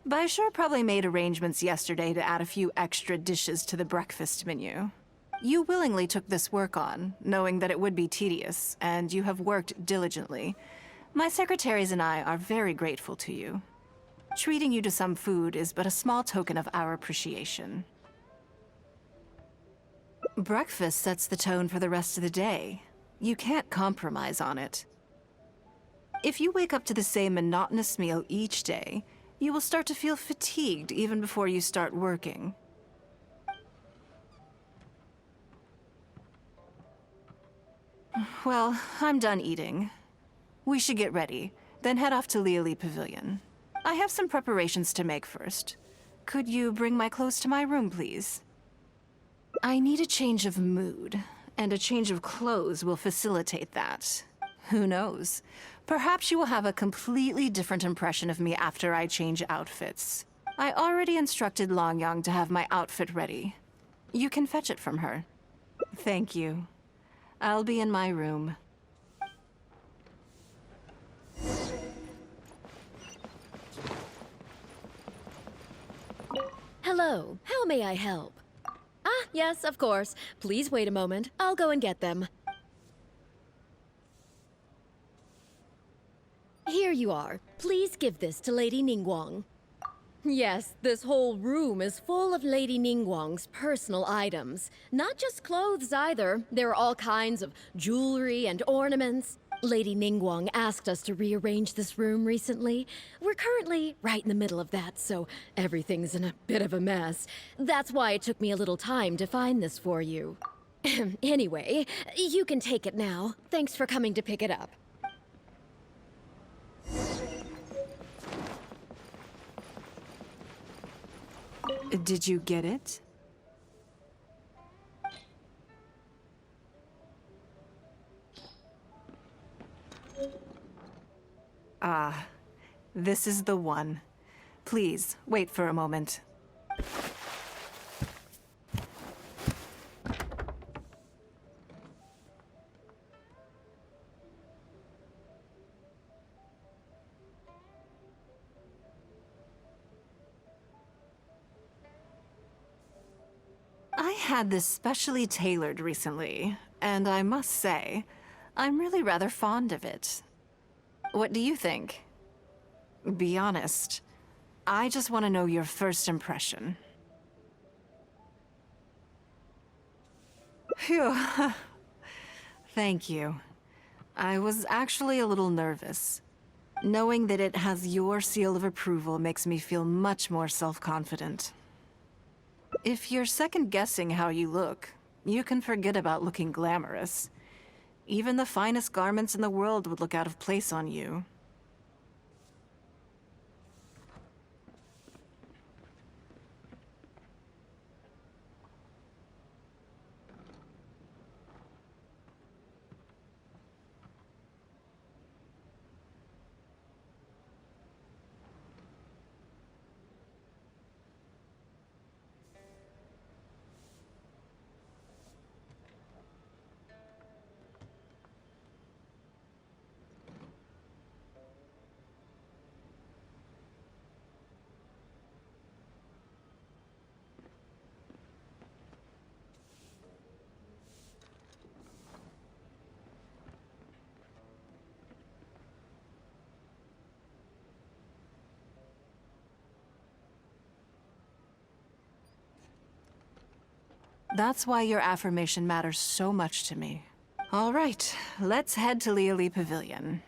Baishar probably made arrangements yesterday to add a few extra dishes to the breakfast menu. You willingly took this work on, knowing that it would be tedious, and you have worked diligently. My secretaries and I are very grateful to you. Treating you to some food is but a small token of our appreciation. Breakfast sets the tone for the rest of the day. You can't compromise on it. If you wake up to the same monotonous meal each day, you will start to feel fatigued even before you start working. Well, I'm done eating. We should get ready, then head off to Liali Pavilion. I have some preparations to make first. Could you bring my clothes to my room, please? I need a change of mood, and a change of clothes will facilitate that. Who knows? Perhaps you will have a completely different impression of me after I change outfits. I already instructed Longyang to have my outfit ready. You can fetch it from her. Thank you. I'll be in my room. Hello, how may I help? Ah, yes, of course. Please wait a moment. I'll go and get them. Here you are. Please give this to Lady Ningguang. Yes, this whole room is full of Lady Ningguang's personal items. Not just clothes either. There are all kinds of jewelry and ornaments. Lady Ningguang asked us to rearrange this room recently. We're currently right in the middle of that, so everything's in a bit of a mess. That's why it took me a little time to find this for you. Anyway, you can take it now. Thanks for coming to pick it up. Did you get it? Ah, this is the one. Please, wait for a moment. I had this specially tailored recently, and I must say, I'm really rather fond of it. What do you think? Be honest. I just want to know your first impression. Phew. Thank you. I was actually a little nervous. Knowing that it has your seal of approval makes me feel much more self-confident. If you're second-guessing how you look, you can forget about looking glamorous. Even the finest garments in the world would look out of place on you. That's why your affirmation matters so much to me. All right, let's head to Liali Pavilion.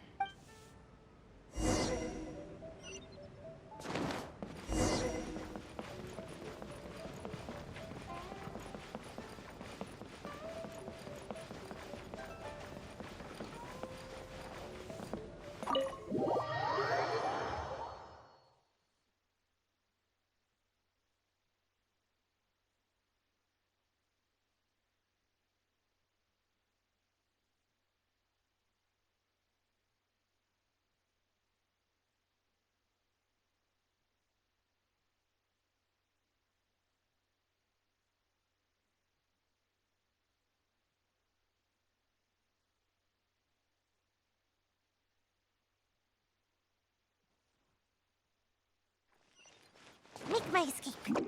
make my escape.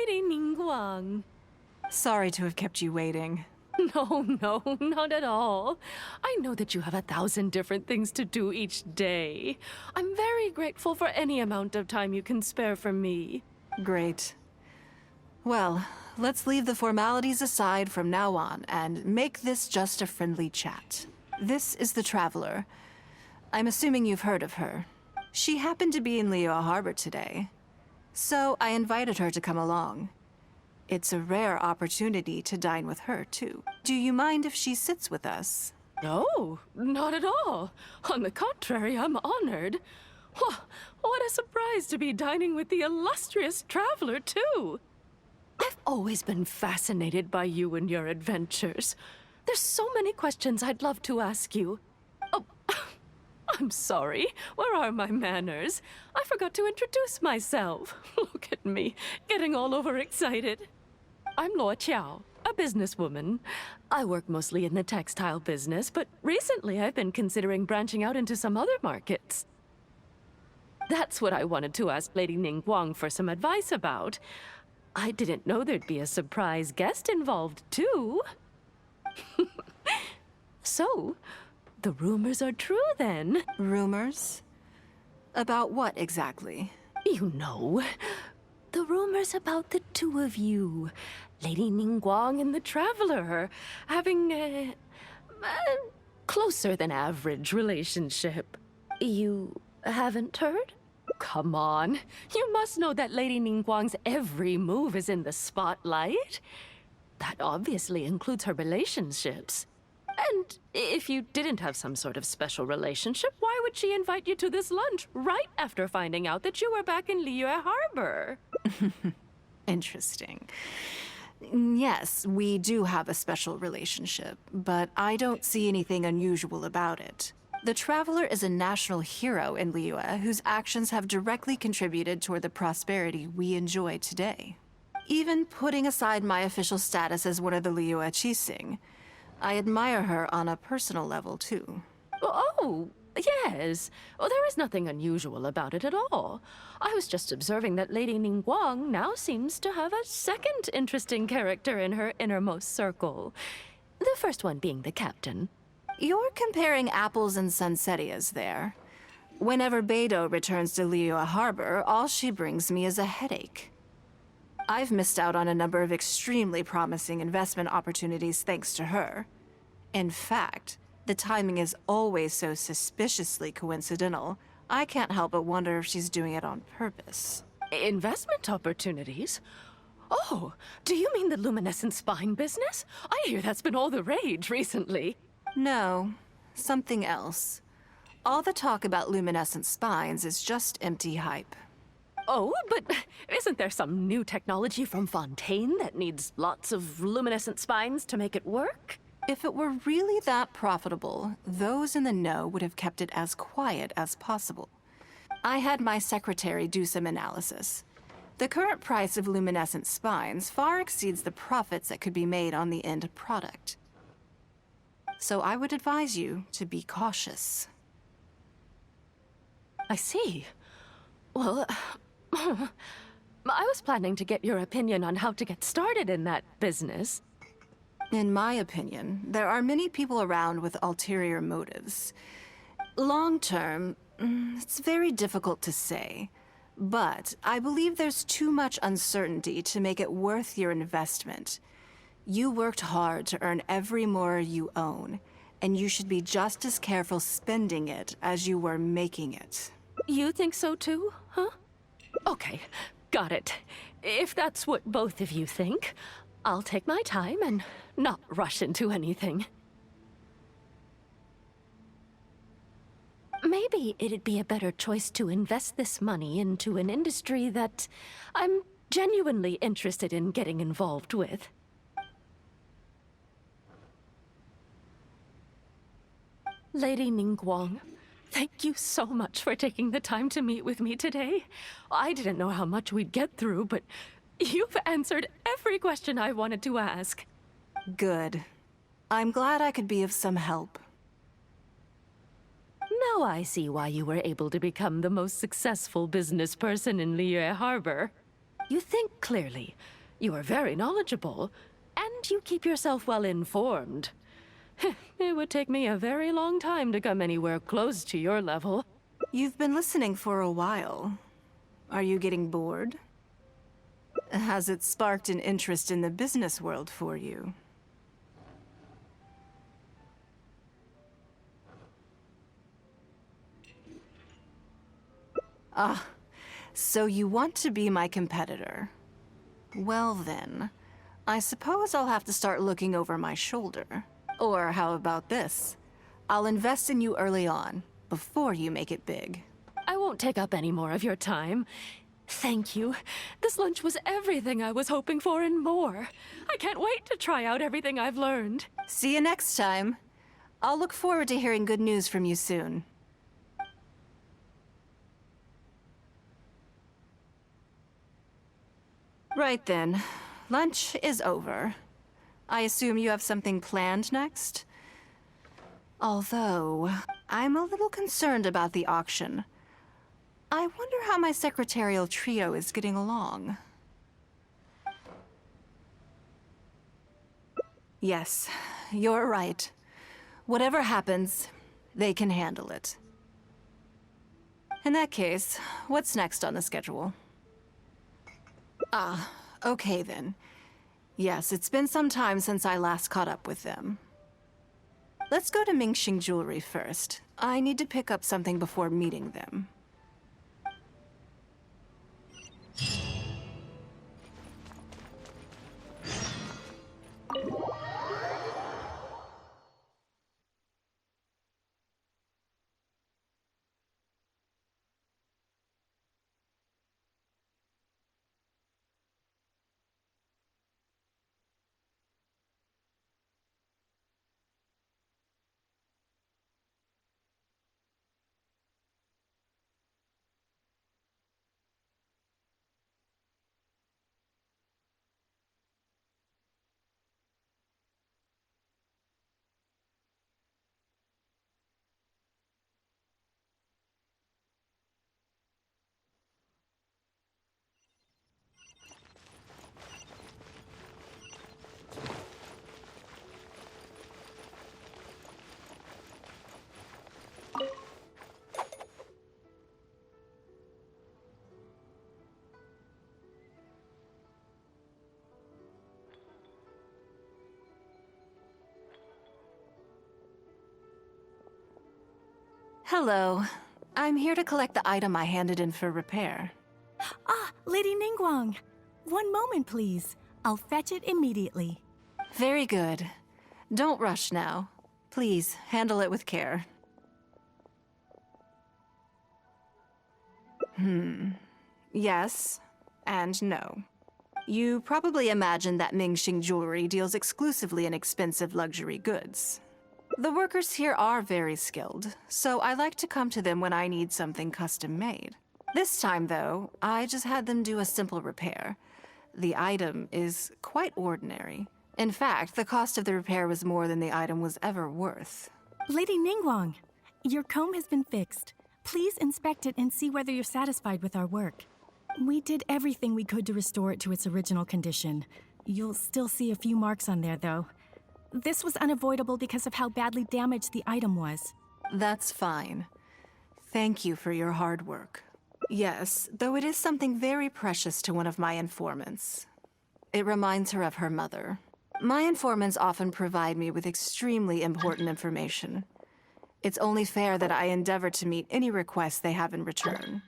Lady Ningguang. Sorry to have kept you waiting. No, not at all. I know that you have 1,000 different things to do each day. I'm very grateful for any amount of time you can spare for me. Great. Well, let's leave the formalities aside from now on and make this just a friendly chat. This is the Traveler. I'm assuming you've heard of her. She happened to be in Liyue Harbor today, so I invited her to come along. It's a rare opportunity to dine with her, too. Do you mind if she sits with us? No, not at all. On the contrary, I'm honored. What a surprise to be dining with the illustrious Traveler, too. I've always been fascinated by you and your adventures. There's so many questions I'd love to ask you. Oh, I'm sorry. Where are my manners? I forgot to introduce myself. Look at me, getting all overexcited. I'm Luo Qiao, a businesswoman. I work mostly in the textile business, but recently I've been considering branching out into some other markets. That's what I wanted to ask Lady Ningguang for some advice about. I didn't know there'd be a surprise guest involved, too. So, the rumors are true, then? Rumors? About what exactly? You know, the rumors about the two of you, Lady Ningguang and the Traveler, having a closer than average relationship. You haven't heard? Come on, you must know that Lady Ningguang's every move is in the spotlight. That obviously includes her relationships. And if you didn't have some sort of special relationship, why would she invite you to this lunch right after finding out that you were back in Liyue Harbor? Interesting. Yes, we do have a special relationship, but I don't see anything unusual about it. The Traveler is a national hero in Liyue whose actions have directly contributed toward the prosperity we enjoy today. Even putting aside my official status as one of the Liyue Qixing, I admire her on a personal level, too. Oh, yes. Well, there is nothing unusual about it at all. I was just observing that Lady Ningguang now seems to have a second interesting character in her innermost circle. The first one being the captain. You're comparing apples and sunsettias there. Whenever Beidou returns to Liyue Harbor, all she brings me is a headache. I've missed out on a number of extremely promising investment opportunities thanks to her. In fact, the timing is always so suspiciously coincidental, I can't help but wonder if she's doing it on purpose. Investment opportunities? Oh, do you mean the luminescent spine business? I hear that's been all the rage recently. No, something else. All the talk about luminescent spines is just empty hype. Oh, but isn't there some new technology from Fontaine that needs lots of luminescent spines to make it work? If it were really that profitable, those in the know would have kept it as quiet as possible. I had my secretary do some analysis. The current price of luminescent spines far exceeds the profits that could be made on the end product. So I would advise you to be cautious. I see. Well, I was planning to get your opinion on how to get started in that business. In my opinion, there are many people around with ulterior motives. Long term, it's very difficult to say. But I believe there's too much uncertainty to make it worth your investment. You worked hard to earn every more you own, and you should be just as careful spending it as you were making it. You think so too, huh? Okay, got it. If that's what both of you think, I'll take my time and not rush into anything. Maybe it'd be a better choice to invest this money into an industry that I'm genuinely interested in getting involved with. Lady Ningguang, thank you so much for taking the time to meet with me today. I didn't know how much we'd get through, but you've answered every question I wanted to ask. Good. I'm glad I could be of some help. Now I see why you were able to become the most successful business person in Liyue Harbor. You think clearly, you are very knowledgeable, and you keep yourself well informed. It would take me a very long time to come anywhere close to your level. You've been listening for a while. Are you getting bored? Has it sparked an interest in the business world for you? Ah, so you want to be my competitor. Well then, I suppose I'll have to start looking over my shoulder. Or how about this? I'll invest in you early on, before you make it big. I won't take up any more of your time. Thank you. This lunch was everything I was hoping for and more. I can't wait to try out everything I've learned. See you next time. I'll look forward to hearing good news from you soon. Right then. Lunch is over. I assume you have something planned next? Although, I'm a little concerned about the auction. I wonder how my secretarial trio is getting along. Yes, you're right. Whatever happens, they can handle it. In that case, what's next on the schedule? Ah, okay then. Yes, it's been some time since I last caught up with them. Let's go to Mingxing Jewelry first. I need to pick up something before meeting them. Hello. I'm here to collect the item I handed in for repair. Ah, Lady Ningguang. One moment, please. I'll fetch it immediately. Very good. Don't rush now. Please, handle it with care. Yes and no. You probably imagine that Mingxing Jewelry deals exclusively in expensive luxury goods. The workers here are very skilled, so I like to come to them when I need something custom-made. This time, though, I just had them do a simple repair. The item is quite ordinary. In fact, the cost of the repair was more than the item was ever worth. Lady Ningguang, your comb has been fixed. Please inspect it and see whether you're satisfied with our work. We did everything we could to restore it to its original condition. You'll still see a few marks on there, though. This was unavoidable because of how badly damaged the item was. That's fine. Thank you for your hard work. Yes, though it is something very precious to one of my informants. It reminds her of her mother. My informants often provide me with extremely important information. It's only fair that I endeavor to meet any requests they have in return.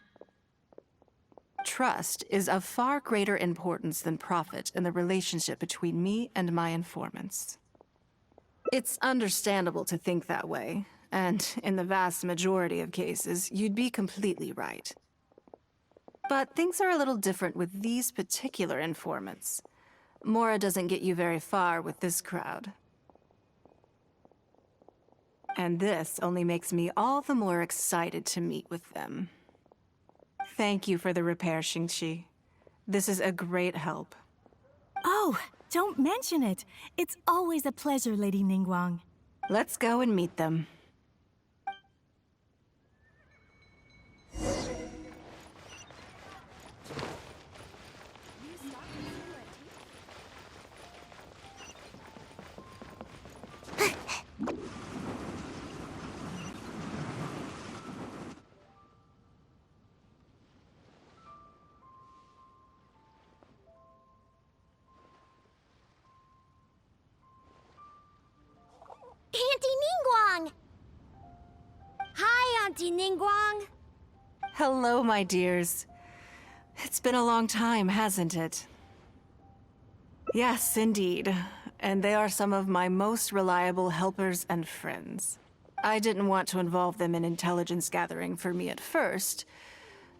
Trust is of far greater importance than profit in the relationship between me and my informants. It's understandable to think that way, and in the vast majority of cases, you'd be completely right. But things are a little different with these particular informants. Mora doesn't get you very far with this crowd. And this only makes me all the more excited to meet with them. Thank you for the repair, Xingqi. This is a great help. Oh, don't mention it. It's always a pleasure, Lady Ningguang. Let's go and meet them. Auntie Ningguang! Hi, Auntie Ningguang! Hello, my dears. It's been a long time, hasn't it? Yes, indeed. And they are some of my most reliable helpers and friends. I didn't want to involve them in intelligence gathering for me at first,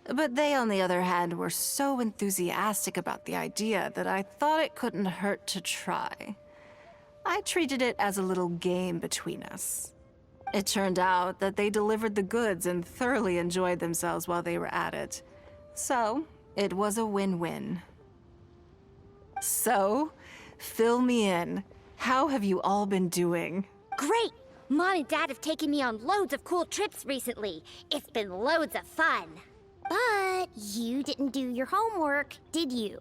but they, on the other hand, were so enthusiastic about the idea that I thought it couldn't hurt to try. I treated it as a little game between us. It turned out that they delivered the goods and thoroughly enjoyed themselves while they were at it. So, it was a win-win. So, fill me in. How have you all been doing? Great! Mom and Dad have taken me on loads of cool trips recently. It's been loads of fun. But you didn't do your homework, did you?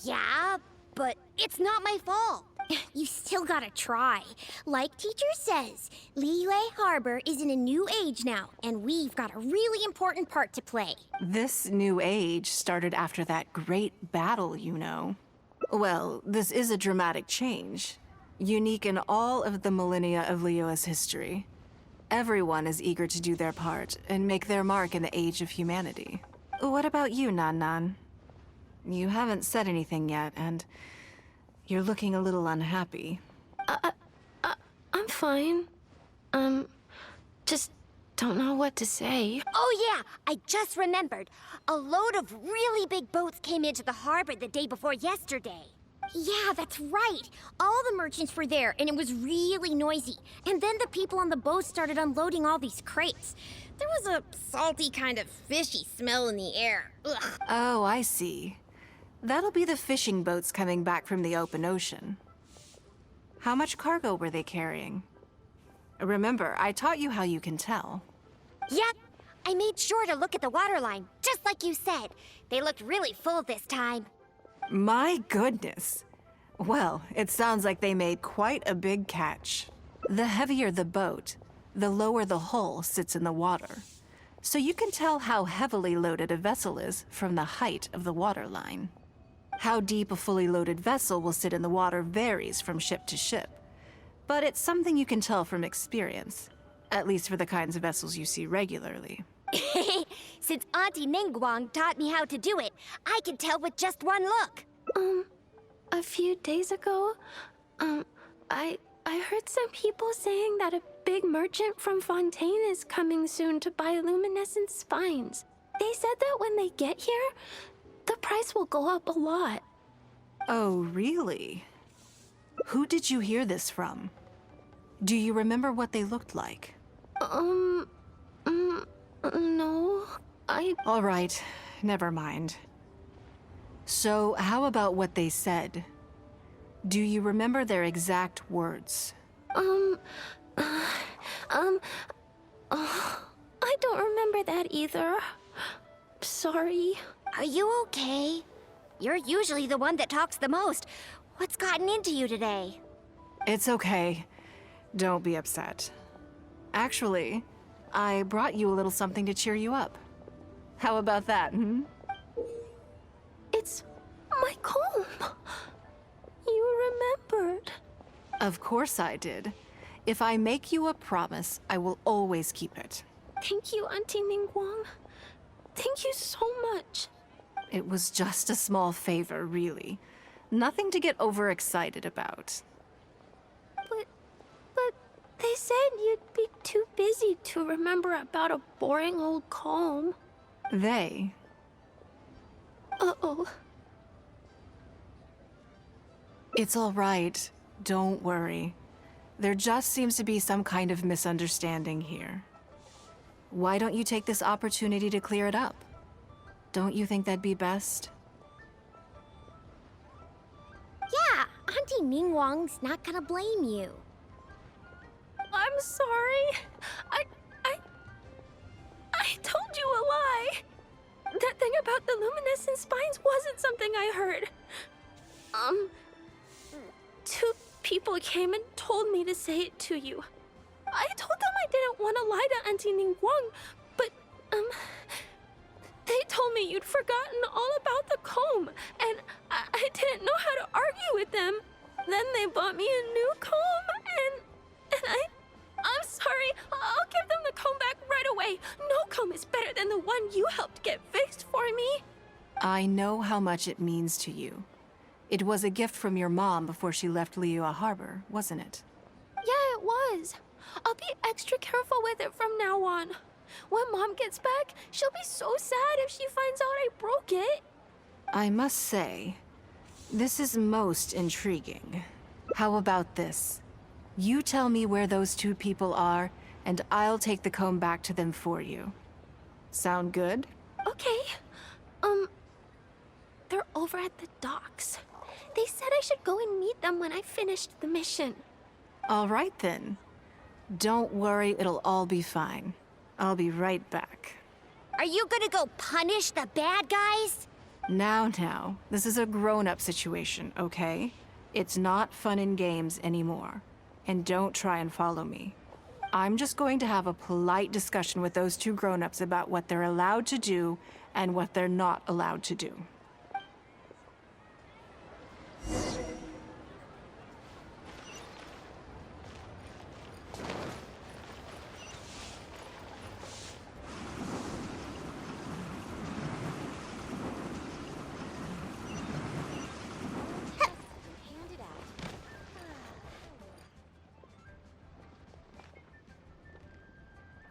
Yeah, but it's not my fault. You still gotta try. Like teacher says, Liyue Harbor is in a new age now, and we've got a really important part to play. This new age started after that great battle, you know. Well, this is a dramatic change, unique in all of the millennia of Liyue's history. Everyone is eager to do their part and make their mark in the age of humanity. What about you, Nan Nan? You haven't said anything yet, and you're looking a little unhappy. I'm fine. Just don't know what to say. Oh yeah, I just remembered. A load of really big boats came into the harbor the day before yesterday. Yeah, that's right. All the merchants were there, and it was really noisy. And then the people on the boat started unloading all these crates. There was a salty kind of fishy smell in the air. Ugh. Oh, I see. That'll be the fishing boats coming back from the open ocean. How much cargo were they carrying? Remember, I taught you how you can tell. Yep, I made sure to look at the waterline, just like you said. They looked really full this time. My goodness. Well, it sounds like they made quite a big catch. The heavier the boat, the lower the hull sits in the water. So you can tell how heavily loaded a vessel is from the height of the waterline. How deep a fully loaded vessel will sit in the water varies from ship to ship. But it's something you can tell from experience, at least for the kinds of vessels you see regularly. Since Auntie Ningguang taught me how to do it, I can tell with just one look. A few days ago, I heard some people saying that a big merchant from Fontaine is coming soon to buy luminescent spines. They said that when they get here, the price will go up a lot. Oh, really? Who did you hear this from? Do you remember what they looked like? No, All right, never mind. So, how about what they said? Do you remember their exact words? I don't remember that either. Sorry. Are you okay? You're usually the one that talks the most. What's gotten into you today? It's okay. Don't be upset. Actually, I brought you a little something to cheer you up. How about that, hmm? It's my comb. You remembered. Of course I did. If I make you a promise, I will always keep it. Thank you, Auntie Ningguang. Thank you so much. It was just a small favor, really. Nothing to get overexcited about. But they said you'd be too busy to remember about a boring old comb. They? Uh-oh. It's all right. Don't worry. There just seems to be some kind of misunderstanding here. Why don't you take this opportunity to clear it up? Don't you think that'd be best? Yeah, Auntie Ningguang's not gonna blame you. I'm sorry. I told you a lie. That thing about the luminescent spines wasn't something I heard. Two people came and told me to say it to you. I told them I didn't want to lie to Auntie Ningguang, but, they told me you'd forgotten all about the comb, and I didn't know how to argue with them. Then they bought me a new comb, and I'm sorry. I'll give them the comb back right away. No comb is better than the one you helped get fixed for me. I know how much it means to you. It was a gift from your mom before she left Liyue Harbor, wasn't it? Yeah, it was. I'll be extra careful with it from now on. When Mom gets back, she'll be so sad if she finds out I broke it. I must say, this is most intriguing. How about this? You tell me where those two people are, and I'll take the comb back to them for you. Sound good? Okay. They're over at the docks. They said I should go and meet them when I finished the mission. All right then. Don't worry, it'll all be fine. I'll be right back. Are you gonna go punish the bad guys? Now, this is a grown-up situation, okay? It's not fun and games anymore. And don't try and follow me. I'm just going to have a polite discussion with those two grown-ups about what they're allowed to do and what they're not allowed to do.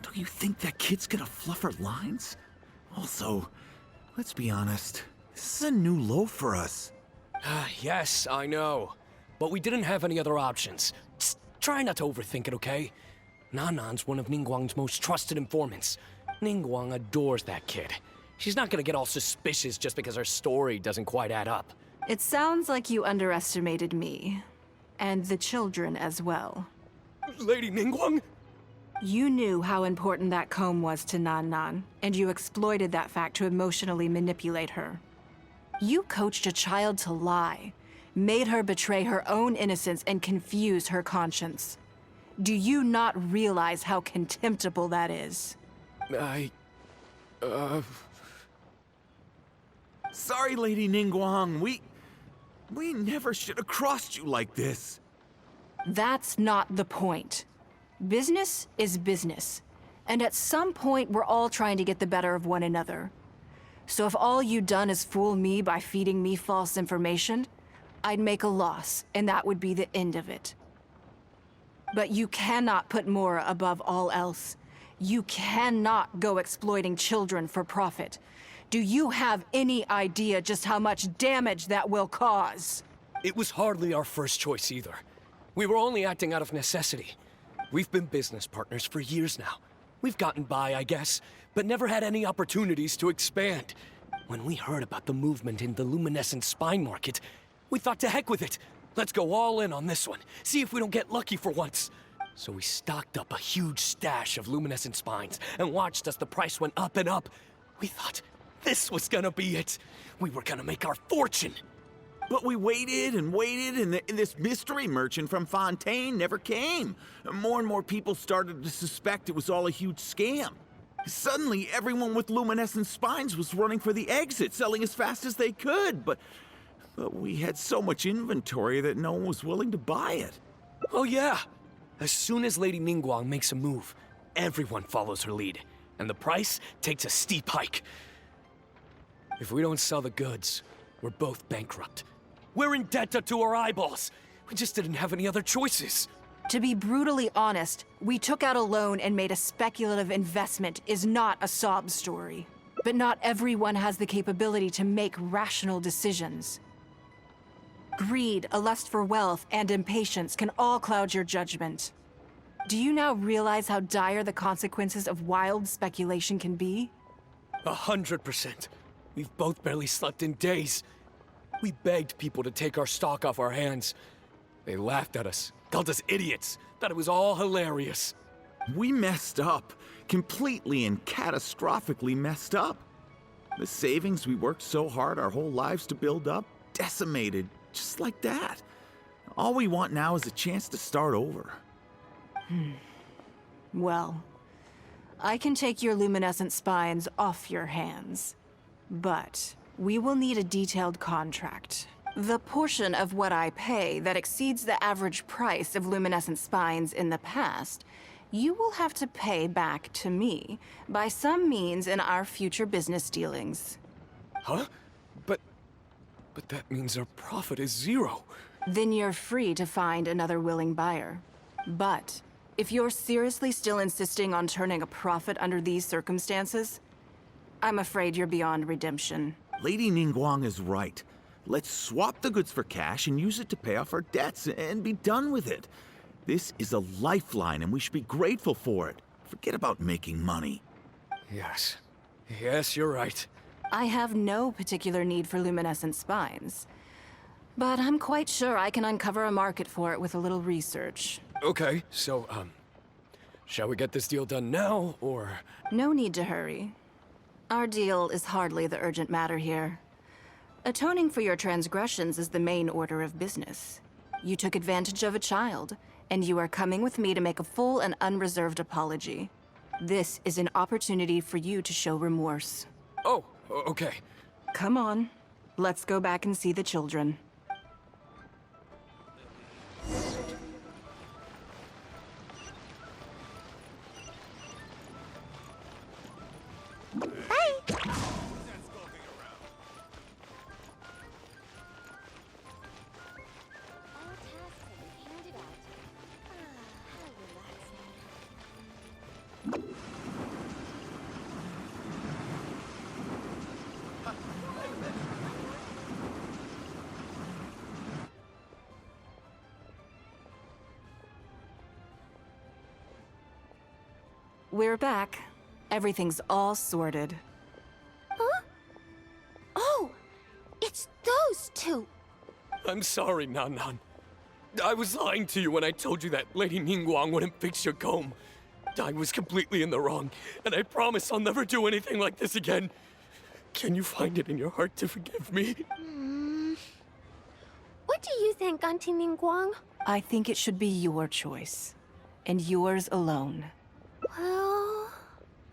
Don't you think that kid's gonna fluff her lines? Also, let's be honest, this is a new low for us. Yes, I know. But we didn't have any other options. Just try not to overthink it, okay? Nanan's one of Ningguang's most trusted informants. Ningguang adores that kid. She's not gonna get all suspicious just because her story doesn't quite add up. It sounds like you underestimated me. And the children as well. Lady Ningguang? You knew how important that comb was to Nan, and you exploited that fact to emotionally manipulate her. You coached a child to lie, made her betray her own innocence and confuse her conscience. Do you not realize how contemptible that is? Sorry, Lady Ningguang, we never should have crossed you like this. That's not the point. Business is business. And at some point, we're all trying to get the better of one another. So if all you've done is fool me by feeding me false information, I'd make a loss, and that would be the end of it. But you cannot put Mora above all else. You cannot go exploiting children for profit. Do you have any idea just how much damage that will cause? It was hardly our first choice either. We were only acting out of necessity. We've been business partners for years now. We've gotten by, I guess, but never had any opportunities to expand. When we heard about the movement in the luminescent spine market, we thought to heck with it. Let's go all in on this one, see if we don't get lucky for once. So we stocked up a huge stash of luminescent spines and watched as the price went up and up. We thought this was gonna be it. We were gonna make our fortune. But we waited and waited, and this mystery merchant from Fontaine never came. More and more people started to suspect it was all a huge scam. Suddenly, everyone with luminescent spines was running for the exit, selling as fast as they could, but we had so much inventory that no one was willing to buy it. Oh yeah. As soon as Lady Ningguang makes a move, everyone follows her lead, and the price takes a steep hike. If we don't sell the goods, we're both bankrupt. We're in debt up to our eyeballs. We just didn't have any other choices. To be brutally honest, we took out a loan and made a speculative investment is not a sob story. But not everyone has the capability to make rational decisions. Greed, a lust for wealth, and impatience can all cloud your judgment. Do you now realize how dire the consequences of wild speculation can be? 100%. We've both barely slept in days. We begged people to take our stock off our hands. They laughed at us, called us idiots, thought it was all hilarious. We messed up. Completely and catastrophically messed up. The savings we worked so hard our whole lives to build up, decimated, just like that. All we want now is a chance to start over. Well, I can take your luminescent spines off your hands. But we will need a detailed contract. The portion of what I pay that exceeds the average price of luminescent spines in the past, you will have to pay back to me by some means in our future business dealings. Huh? But that means our profit is zero. Then you're free to find another willing buyer. But if you're seriously still insisting on turning a profit under these circumstances, I'm afraid you're beyond redemption. Lady Ningguang is right. Let's swap the goods for cash and use it to pay off our debts and be done with it. This is a lifeline and we should be grateful for it. Forget about making money. Yes. Yes, you're right. I have no particular need for luminescent spines. But I'm quite sure I can uncover a market for it with a little research. Okay, so, shall we get this deal done now, or? No need to hurry. Our deal is hardly the urgent matter here. Atoning for your transgressions is the main order of business. You took advantage of a child, and you are coming with me to make a full and unreserved apology. This is an opportunity for you to show remorse. Oh, okay. Come on, let's go back and see the children. We're back. Everything's all sorted. Huh? Oh, it's those two. I'm sorry, Nan Nan. I was lying to you when I told you that Lady Ningguang wouldn't fix your comb. I was completely in the wrong, and I promise I'll never do anything like this again. Can you find it in your heart to forgive me? What do you think, Auntie Ningguang? I think it should be your choice. And yours alone. Well,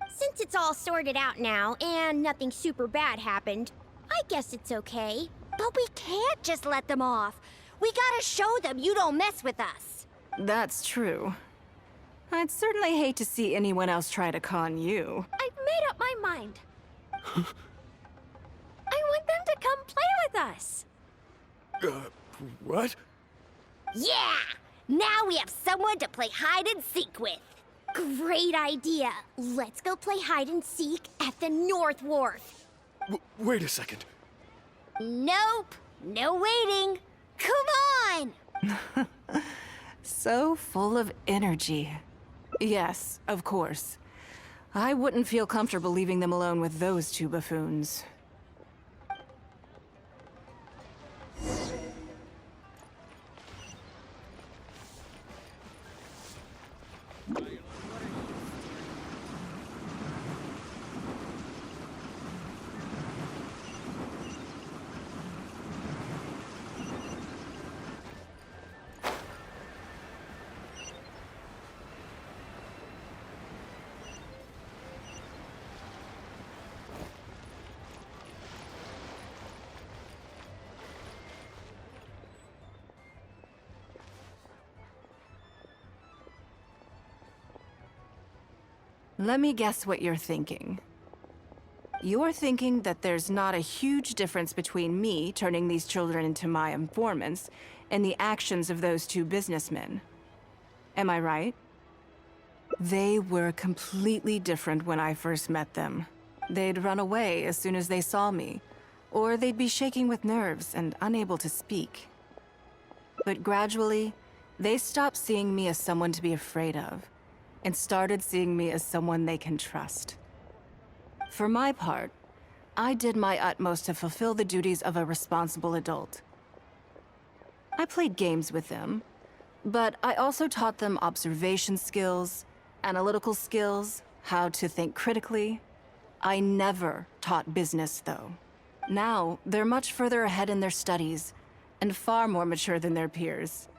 since it's all sorted out now and nothing super bad happened, I guess it's okay. But we can't just let them off. We gotta show them you don't mess with us. That's true. I'd certainly hate to see anyone else try to con you. I've made up my mind. I want them to come play with us. What? Yeah! Now we have someone to play hide and seek with. Great idea. Let's go play hide and seek at the North Wharf. Wait a second. Nope. No waiting. Come on! So full of energy. Yes, of course. I wouldn't feel comfortable leaving them alone with those two buffoons. Let me guess what you're thinking. You're thinking that there's not a huge difference between me turning these children into my informants and the actions of those two businessmen. Am I right? They were completely different when I first met them. They'd run away as soon as they saw me, or they'd be shaking with nerves and unable to speak. But gradually, they stopped seeing me as someone to be afraid of, and started seeing me as someone they can trust. For my part, I did my utmost to fulfill the duties of a responsible adult. I played games with them, but I also taught them observation skills, analytical skills, how to think critically. I never taught business, though. Now, they're much further ahead in their studies, and far more mature than their peers.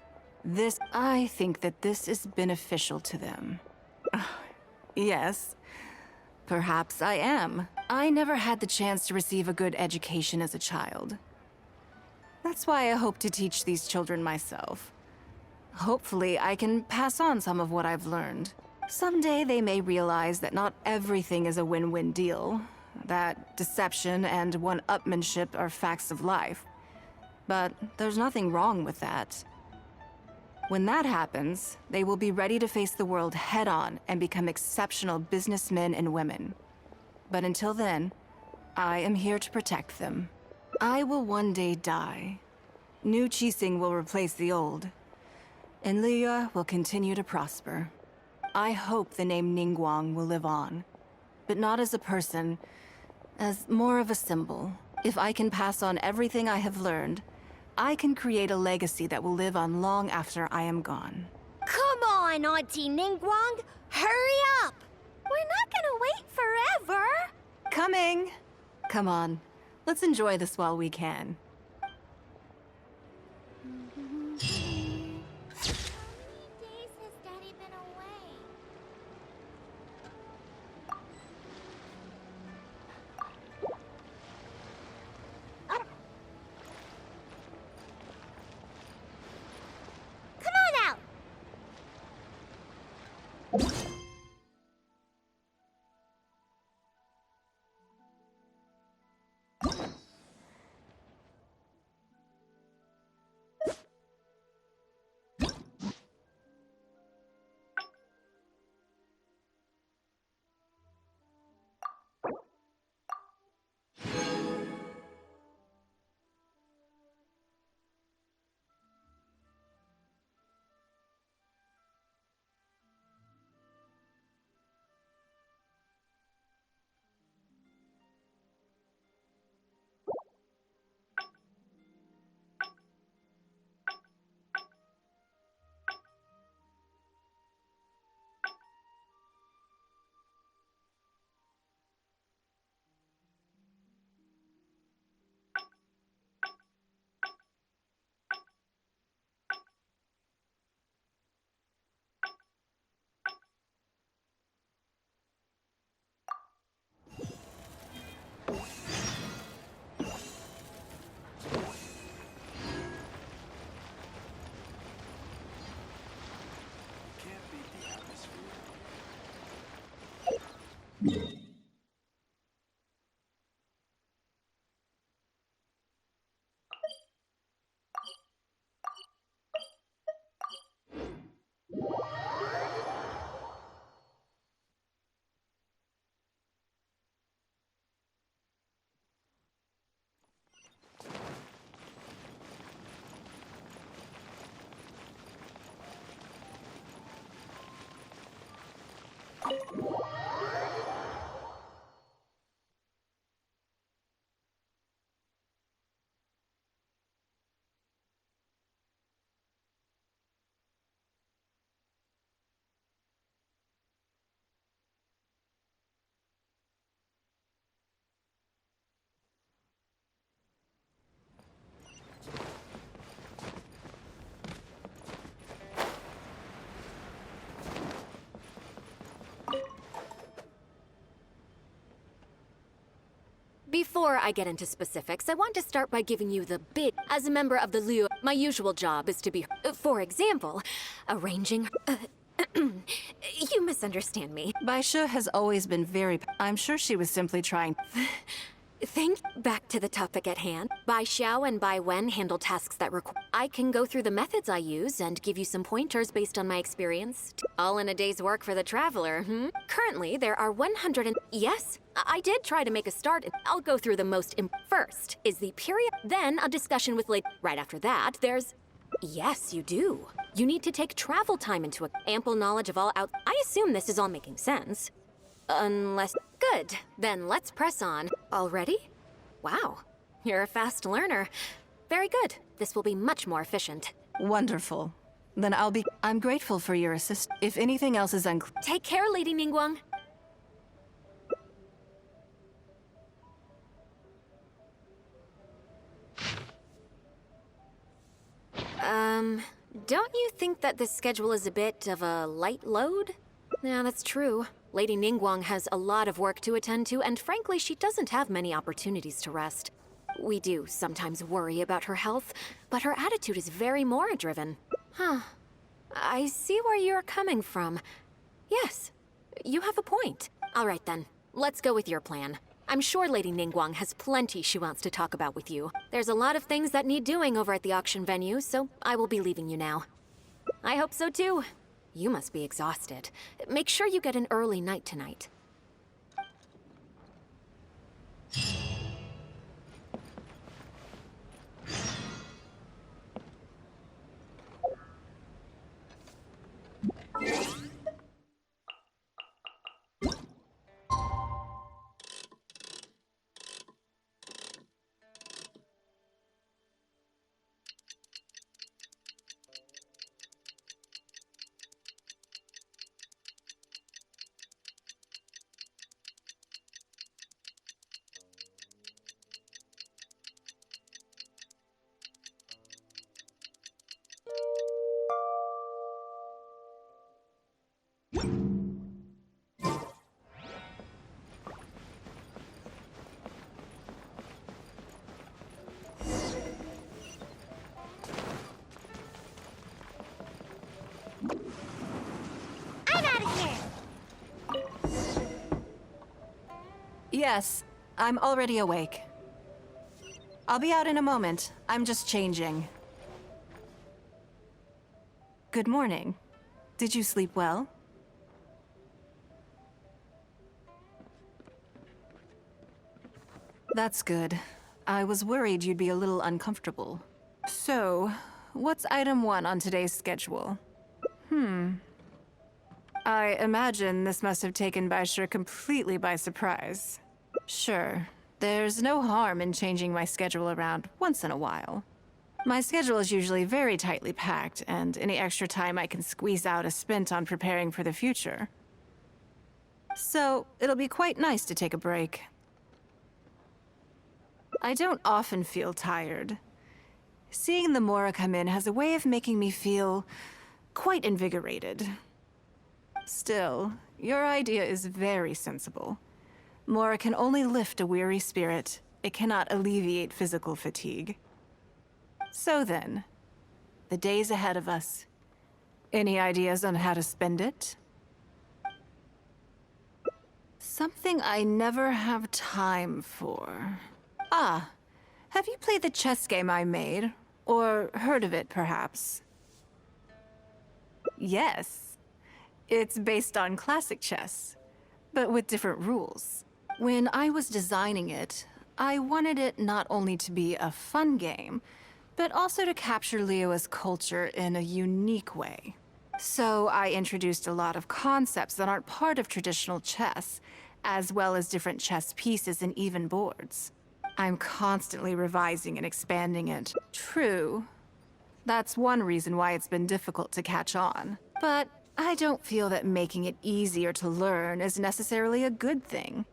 I think that this is beneficial to them. Yes, perhaps I am. I never had the chance to receive a good education as a child. That's why I hope to teach these children myself. Hopefully, I can pass on some of what I've learned. Someday they may realize that not everything is a win-win deal, that deception and one-upmanship are facts of life. But there's nothing wrong with that. When that happens, they will be ready to face the world head-on and become exceptional businessmen and women. But until then, I am here to protect them. I will one day die. New Qixing will replace the old, and Liyue will continue to prosper. I hope the name Ningguang will live on, but not as a person, as more of a symbol. If I can pass on everything I have learned, I can create a legacy that will live on long after I am gone. Come on, Auntie Ningguang! Hurry up! We're not gonna wait forever! Coming! Come on, let's enjoy this while we can. How many days has Daddy been away? Come on out! Before I get into specifics, I want to start by giving you the big. As a member of the Liu, my usual job is to be, for example, arranging. You misunderstand me. Baisha has always been very. I'm sure she was simply trying. Back to the topic at hand. Bai Xiao and Bai Wen handle tasks that require. I can go through the methods I use and give you some pointers based on my experience. All in a day's work for the traveler, Currently, there are 100 and. Yes, I did try to make a start. I'll go through the most. First is the period. Then a discussion with lady. Right after that, there's. Yes, you do. You need to take travel time into ample knowledge of all out. I assume this is all making sense. Unless. Good. Then let's press on. Already? Wow. You're a fast learner. Very good. This will be much more efficient. Wonderful. Then I'm grateful for your assist. If anything else is unclear. Take care, Lady Ningguang. Don't you think that this schedule is a bit of a light load? Yeah, that's true. Lady Ningguang has a lot of work to attend to, and frankly, she doesn't have many opportunities to rest. We do sometimes worry about her health, but her attitude is very Mora-driven. Huh. I see where you're coming from. Yes, you have a point. All right then, let's go with your plan. I'm sure Lady Ningguang has plenty she wants to talk about with you. There's a lot of things that need doing over at the auction venue, so I will be leaving you now. I hope so too. You must be exhausted. Make sure you get an early night tonight. I'm out of here! Yes, I'm already awake. I'll be out in a moment. I'm just changing. Good morning. Did you sleep well? That's good. I was worried you'd be a little uncomfortable. So, what's item 1 on today's schedule? I imagine this must have taken Baisha completely by surprise. Sure, there's no harm in changing my schedule around once in a while. My schedule is usually very tightly packed, and any extra time I can squeeze out is spent on preparing for the future. So, it'll be quite nice to take a break. I don't often feel tired. Seeing the Mora come in has a way of making me feel quite invigorated. Still, your idea is very sensible. Mora can only lift a weary spirit. It cannot alleviate physical fatigue. So then, the days ahead of us. Any ideas on how to spend it? Something I never have time for. Ah, have you played the chess game I made? Or heard of it, perhaps? Yes. It's based on classic chess, but with different rules. When I was designing it, I wanted it not only to be a fun game, but also to capture Liyue's culture in a unique way. So I introduced a lot of concepts that aren't part of traditional chess, as well as different chess pieces and even boards. I'm constantly revising and expanding it. True. That's one reason why it's been difficult to catch on. But I don't feel that making it easier to learn is necessarily a good thing.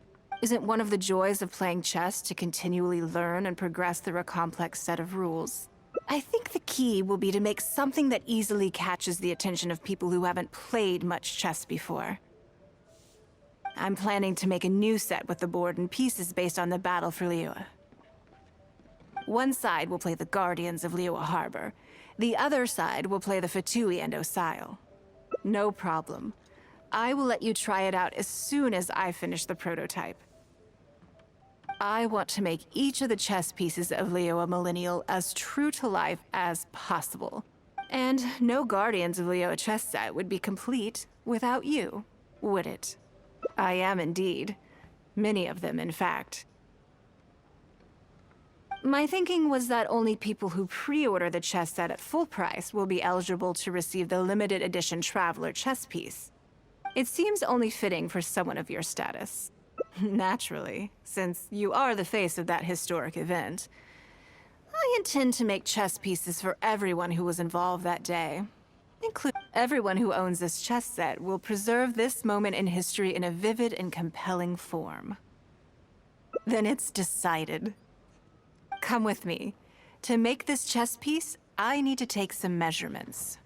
Isn't one of the joys of playing chess to continually learn and progress through a complex set of rules? I think the key will be to make something that easily catches the attention of people who haven't played much chess before. I'm planning to make a new set with the board and pieces based on the battle for Liyue. One side will play the Guardians of Liyue Harbor. The other side will play the Fatui and Osile. No problem. I will let you try it out as soon as I finish the prototype. I want to make each of the chess pieces of Liyue Millennial as true to life as possible. And no Guardians of Liyue chess set would be complete without you, would it? I am indeed. Many of them, in fact. My thinking was that only people who pre-order the chess set at full price will be eligible to receive the limited edition Traveler chess piece. It seems only fitting for someone of your status. Naturally, since you are the face of that historic event. I intend to make chess pieces for everyone who was involved that day. Including everyone who owns this chess set will preserve this moment in history in a vivid and compelling form. Then it's decided. Come with me. To make this chess piece, I need to take some measurements.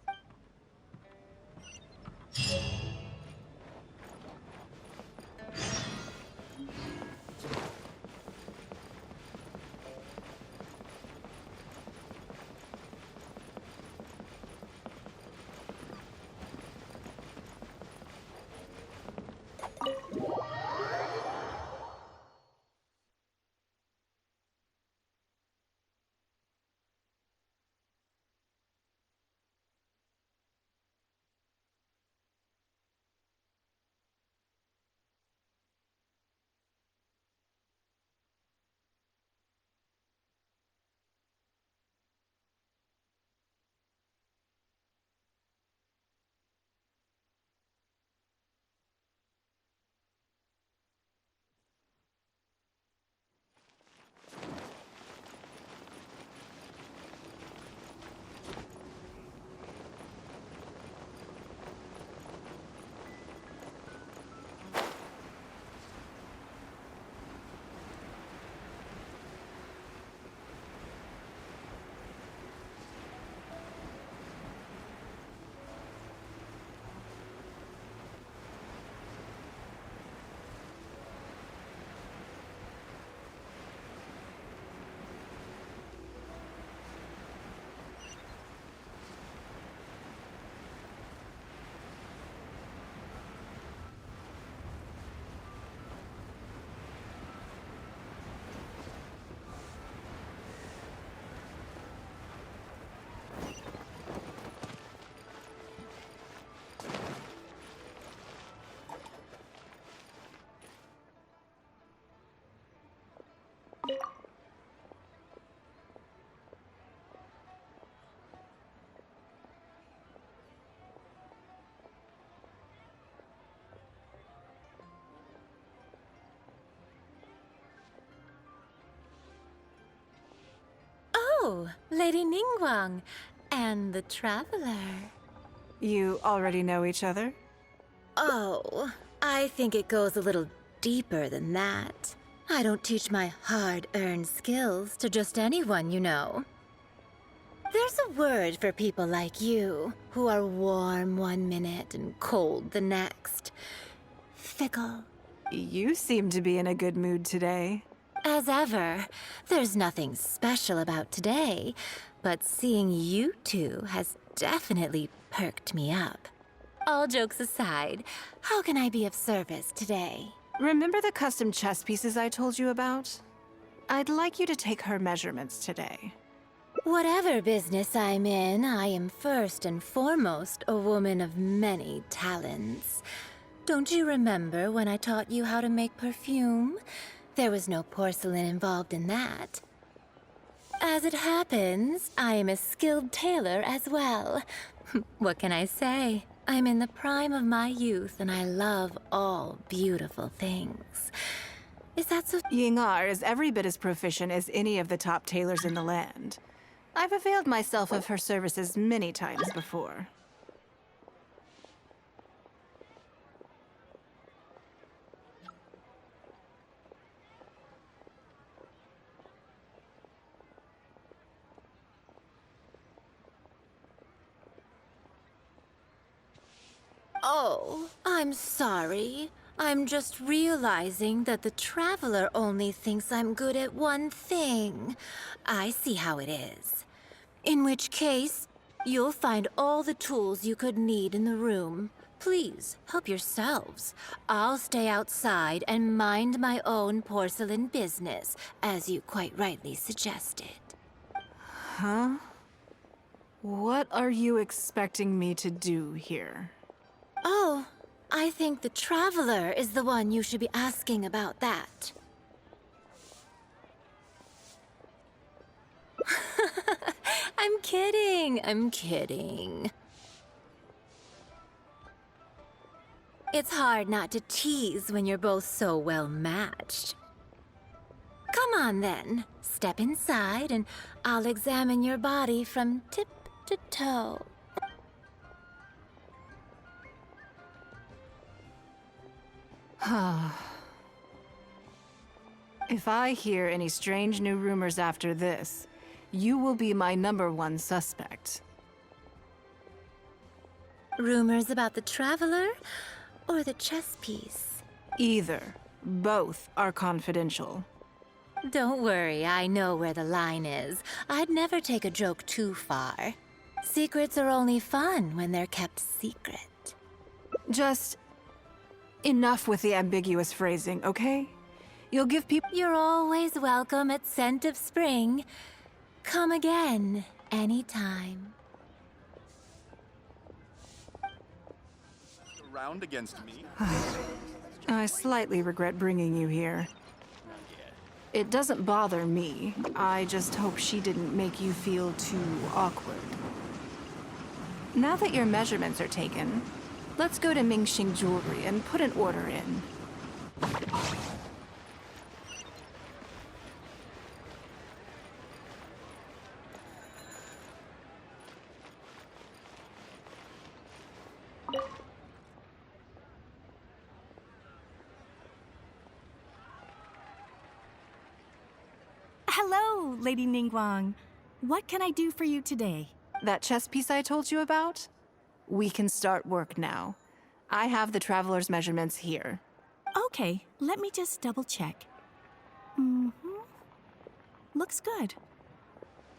Oh, Lady Ningguang and the Traveler. You already know each other? Oh, I think it goes a little deeper than that. I don't teach my hard-earned skills to just anyone, you know. There's a word for people like you, who are warm one minute and cold the next. Fickle. You seem to be in a good mood today. As ever, there's nothing special about today, but seeing you two has definitely perked me up. All jokes aside, how can I be of service today? Remember the custom chess pieces I told you about? I'd like you to take her measurements today. Whatever business I'm in, I am first and foremost a woman of many talents. Don't you remember when I taught you how to make perfume? There was no porcelain involved in that. As it happens, I am a skilled tailor as well. What can I say? I'm in the prime of my youth and I love all beautiful things. Is that so? Yingar is every bit as proficient as any of the top tailors in the land. I've availed myself of her services many times before. Oh, I'm sorry. I'm just realizing that the Traveler only thinks I'm good at one thing. I see how it is. In which case, you'll find all the tools you could need in the room. Please, help yourselves. I'll stay outside and mind my own porcelain business, as you quite rightly suggested. Huh? What are you expecting me to do here? Oh, I think the Traveler is the one you should be asking about that. I'm kidding. I'm kidding. It's hard not to tease when you're both so well matched. Come on then. Step inside and I'll examine your body from tip to toe. If I hear any strange new rumors after this, you will be my #1 suspect. Rumors about the Traveler or the chess piece? Either. Both are confidential. Don't worry, I know where the line is. I'd never take a joke too far. Secrets are only fun when they're kept secret. Just enough with the ambiguous phrasing, okay? You'll give people. You're always welcome at Scent of Spring. Come again, anytime. Around against me? I slightly regret bringing you here. It doesn't bother me. I just hope she didn't make you feel too awkward. Now that your measurements are taken, let's go to Mingxing Jewelry and put an order in. Hello, Lady Ningguang. What can I do for you today? That chess piece I told you about? We can start work now. I have the Traveler's measurements here. Okay, let me just double check. Looks good.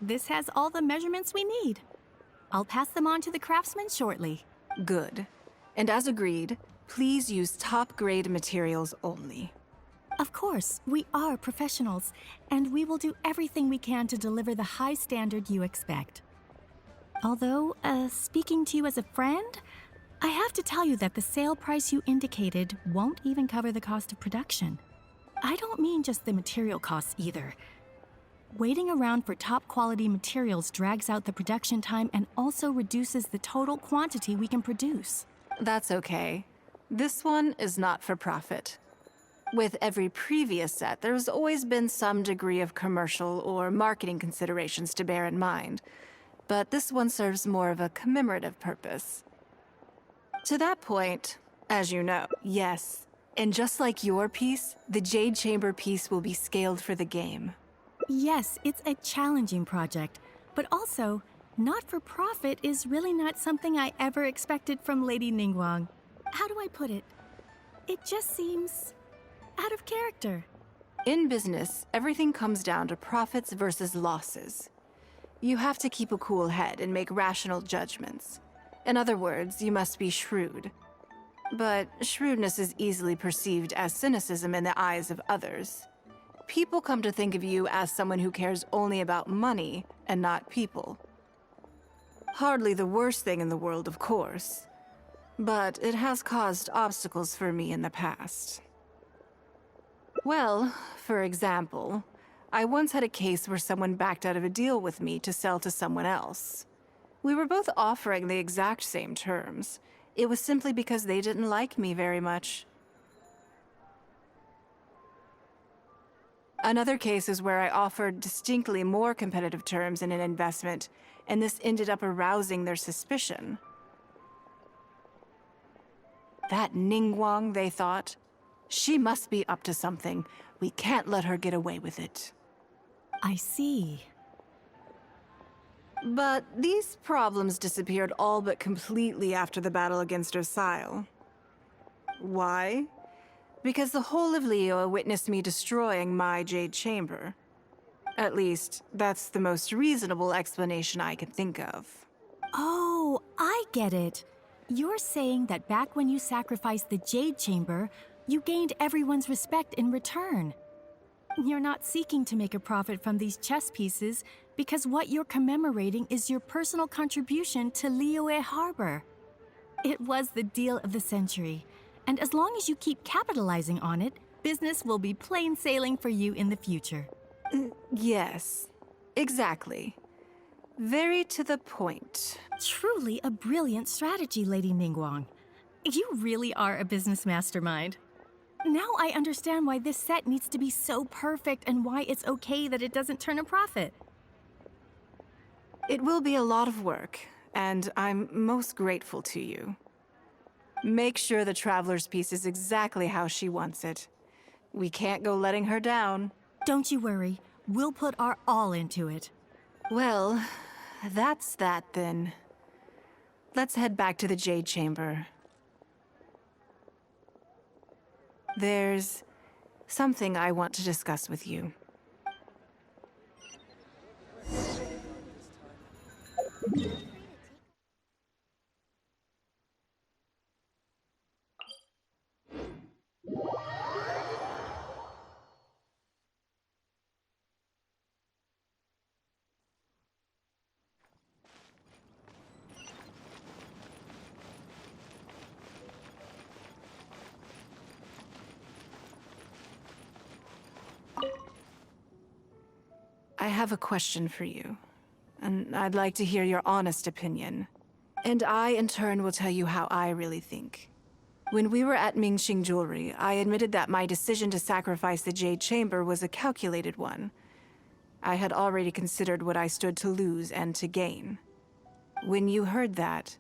This has all the measurements we need. I'll pass them on to the craftsman shortly. Good. And as agreed, please use top-grade materials only. Of course, we are professionals, and we will do everything we can to deliver the high standard you expect. Although, speaking to you as a friend, I have to tell you that the sale price you indicated won't even cover the cost of production. I don't mean just the material costs either. Waiting around for top-quality materials drags out the production time and also reduces the total quantity we can produce. That's okay. This one is not for profit. With every previous set, there's always been some degree of commercial or marketing considerations to bear in mind. But this one serves more of a commemorative purpose. To that point, as you know, yes, and just like your piece, the Jade Chamber piece will be scaled for the game. Yes, it's a challenging project, but also, not for profit is really not something I ever expected from Lady Ningguang. How do I put it? It just seems out of character. In business, everything comes down to profits versus losses. You have to keep a cool head and make rational judgments. In other words, you must be shrewd. But shrewdness is easily perceived as cynicism in the eyes of others. People come to think of you as someone who cares only about money and not people. Hardly the worst thing in the world, of course. But it has caused obstacles for me in the past. Well, for example, I once had a case where someone backed out of a deal with me to sell to someone else. We were both offering the exact same terms. It was simply because they didn't like me very much. Another case is where I offered distinctly more competitive terms in an investment, and this ended up arousing their suspicion. That Ningguang, they thought. She must be up to something. We can't let her get away with it. I see. But these problems disappeared all but completely after the battle against Ersail. Why? Because the whole of Leo witnessed me destroying my Jade Chamber. At least, that's the most reasonable explanation I can think of. Oh, I get it. You're saying that back when you sacrificed the Jade Chamber, you gained everyone's respect in return. You're not seeking to make a profit from these chess pieces because what you're commemorating is your personal contribution to Liyue Harbor. It was the deal of the century, and as long as you keep capitalizing on it, business will be plain sailing for you in the future. Yes, exactly. Very to the point. Truly a brilliant strategy, Lady Ningguang. You really are a business mastermind. Now I understand why this set needs to be so perfect and why it's okay that it doesn't turn a profit. It will be a lot of work, and I'm most grateful to you. Make sure the Traveler's piece is exactly how she wants it. We can't go letting her down. Don't you worry. We'll put our all into it. Well, that's that then. Let's head back to the Jade Chamber. There's something I want to discuss with you. I have a question for you, and I'd like to hear your honest opinion. And I, in turn, will tell you how I really think. When we were at Mingxing Jewelry, I admitted that my decision to sacrifice the Jade Chamber was a calculated one. I had already considered what I stood to lose and to gain. When you heard that,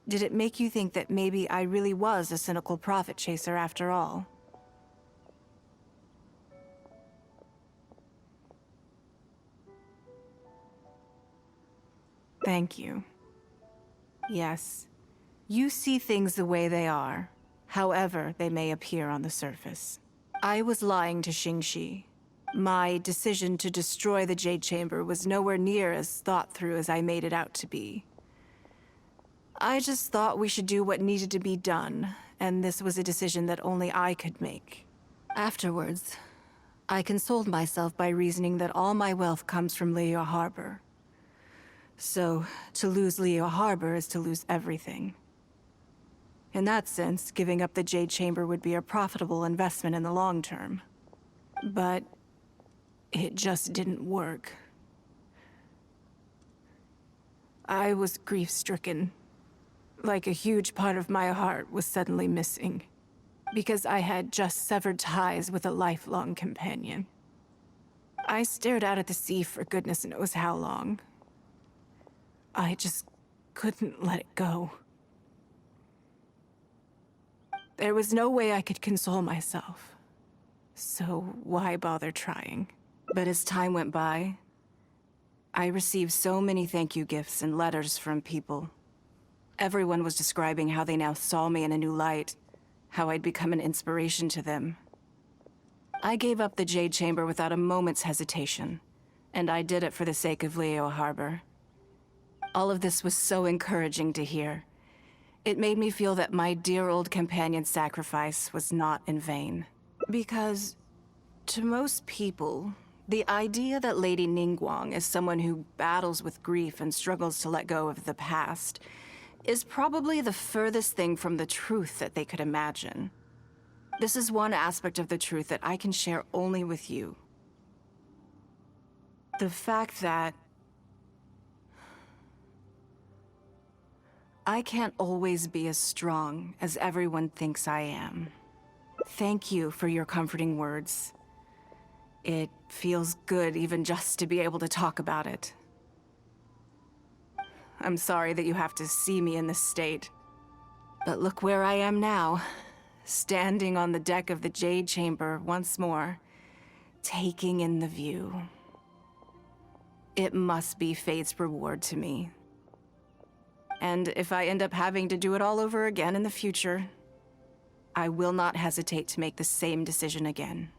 did it make you think that maybe I really was a cynical profit chaser after all? Thank you. Yes, you see things the way they are, however they may appear on the surface. I was lying to Xingxi. My decision to destroy the Jade Chamber was nowhere near as thought through as I made it out to be. I just thought we should do what needed to be done, and this was a decision that only I could make. Afterwards, I consoled myself by reasoning that all my wealth comes from Liyue Harbor. So, to lose Liyue Harbor is to lose everything. In that sense, giving up the Jade Chamber would be a profitable investment in the long term. But it just didn't work. I was grief-stricken. Like a huge part of my heart was suddenly missing. Because I had just severed ties with a lifelong companion. I stared out at the sea for goodness knows how long. I just couldn't let it go. There was no way I could console myself. So why bother trying? But as time went by, I received so many thank you gifts and letters from people. Everyone was describing how they now saw me in a new light, how I'd become an inspiration to them. I gave up the Jade Chamber without a moment's hesitation, and I did it for the sake of Liyue Harbor. All of this was so encouraging to hear. It made me feel that my dear old companion's sacrifice was not in vain. Because, to most people, the idea that Lady Ningguang is someone who battles with grief and struggles to let go of the past is probably the furthest thing from the truth that they could imagine. This is one aspect of the truth that I can share only with you. The fact that I can't always be as strong as everyone thinks I am. Thank you for your comforting words. It feels good even just to be able to talk about it. I'm sorry that you have to see me in this state. But look where I am now, standing on the deck of the Jade Chamber once more, taking in the view. It must be fate's reward to me. And if I end up having to do it all over again in the future, I will not hesitate to make the same decision again.